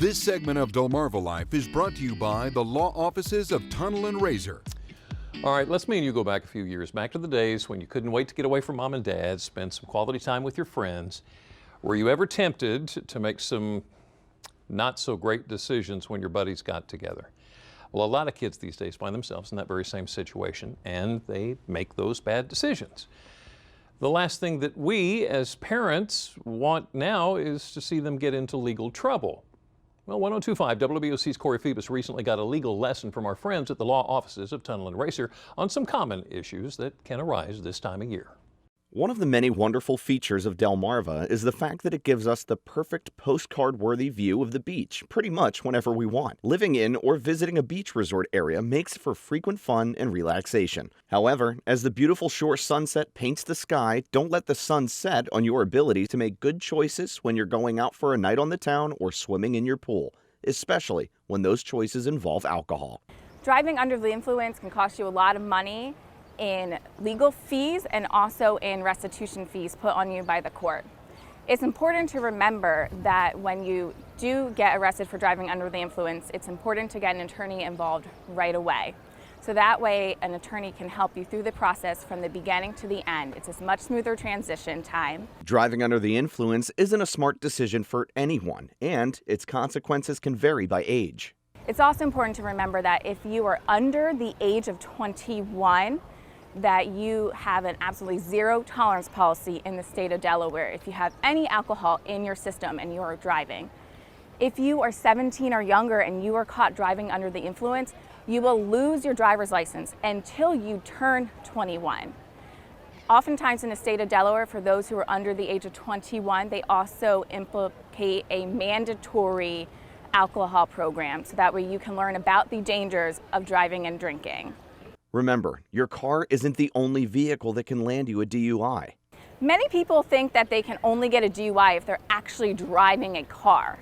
This segment of Delmarva Life is brought to you by the law offices of Tunnell and Raysor. All right, let's me and you go back a few years, back to the days when you couldn't wait to get away from mom and dad, spend some quality time with your friends. Were you ever tempted to make some not so great decisions when your buddies got together? Well, a lot of kids these days find themselves in that very same situation, and they make those bad decisions. The last thing that we as parents want now is to see them get into legal trouble. Well, 102.5 WBOC's Corey Phoebus recently got a legal lesson from our friends at the law offices of Tunnell and Raysor on some common issues that can arise this time of year. One of the many wonderful features of Delmarva is the fact that it gives us the perfect postcard-worthy view of the beach pretty much whenever we want. Living in or visiting a beach resort area makes for frequent fun and relaxation. However, as the beautiful shore sunset paints the sky, don't let the sun set on your ability to make good choices when you're going out for a night on the town or swimming in your pool, especially when those choices involve alcohol. Driving under the influence can cost you a lot of money in legal fees and also in restitution fees put on you by the court. It's important to remember that when you do get arrested for driving under the influence, it's important to get an attorney involved right away. So that way an attorney can help you through the process from the beginning to the end. It's a much smoother transition time. Driving under the influence isn't a smart decision for anyone, and its consequences can vary by age. It's also important to remember that if you are under the age of 21, that you have an absolutely zero tolerance policy in the state of Delaware if you have any alcohol in your system and you are driving. If you are 17 or younger and you are caught driving under the influence, you will lose your driver's license until you turn 21. Oftentimes in the state of Delaware, for those who are under the age of 21, they also implement a mandatory alcohol program so that way you can learn about the dangers of driving and drinking. Remember, your car isn't the only vehicle that can land you a DUI. Many people think that they can only get a DUI if they're actually driving a car.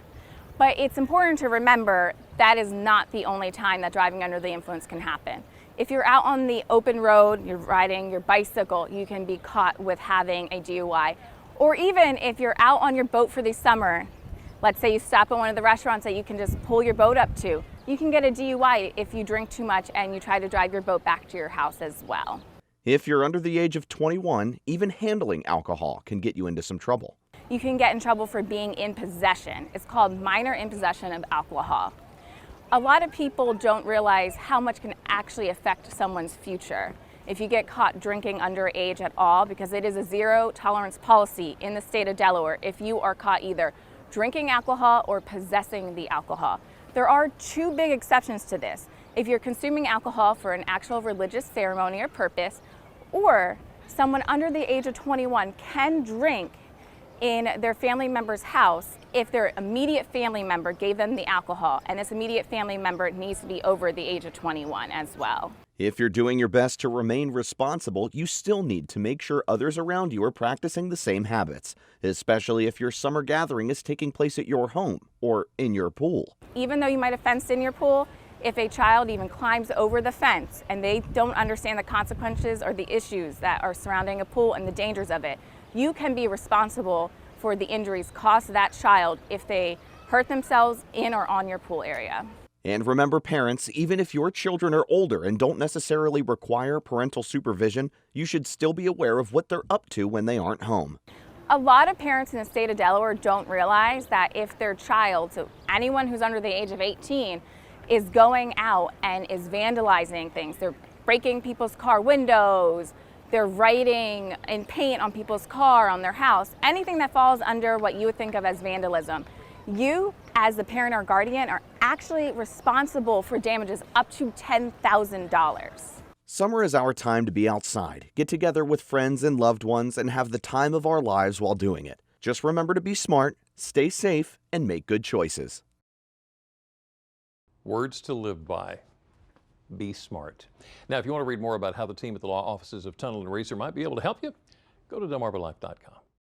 But it's important to remember that is not the only time that driving under the influence can happen. If you're out on the open road, you're riding your bicycle, you can be caught with having a DUI. Or even if you're out on your boat for the summer, let's say you stop at one of the restaurants that you can just pull your boat up to, you can get a DUI if you drink too much and you try to drive your boat back to your house as well. If you're under the age of 21, even handling alcohol can get you into some trouble. You can get in trouble for being in possession. It's called minor in possession of alcohol. A lot of people don't realize how much can actually affect someone's future if you get caught drinking underage at all, because it is a zero tolerance policy in the state of Delaware if you are caught either drinking alcohol or possessing the alcohol. There are two big exceptions to this. If you're consuming alcohol for an actual religious ceremony or purpose, or someone under the age of 21 can drink in their family member's house if their immediate family member gave them the alcohol, and this immediate family member needs to be over the age of 21 as well. If you're doing your best to remain responsible, you still need to make sure others around you are practicing the same habits, especially if your summer gathering is taking place at your home or in your pool. Even though you might have fenced in your pool, if a child even climbs over the fence and they don't understand the consequences or the issues that are surrounding a pool and the dangers of it, you can be responsible for the injuries caused to that child if they hurt themselves in or on your pool area. And remember, parents, even if your children are older and don't necessarily require parental supervision, you should still be aware of what they're up to when they aren't home. A lot of parents in the state of Delaware don't realize that if their child, so anyone who's under the age of 18, is going out and is vandalizing things, they're breaking people's car windows, they're writing in paint on people's car, on their house, anything that falls under what you would think of as vandalism, you, as the parent or guardian, are actually responsible for damages up to $10,000. Summer is our time to be outside, get together with friends and loved ones, and have the time of our lives while doing it. Just remember to be smart, stay safe, and make good choices. Words to live by. Be smart. Now, if you want to read more about how the team at the law offices of Tunnell and Raysor might be able to help you, go to delmarvalife.com.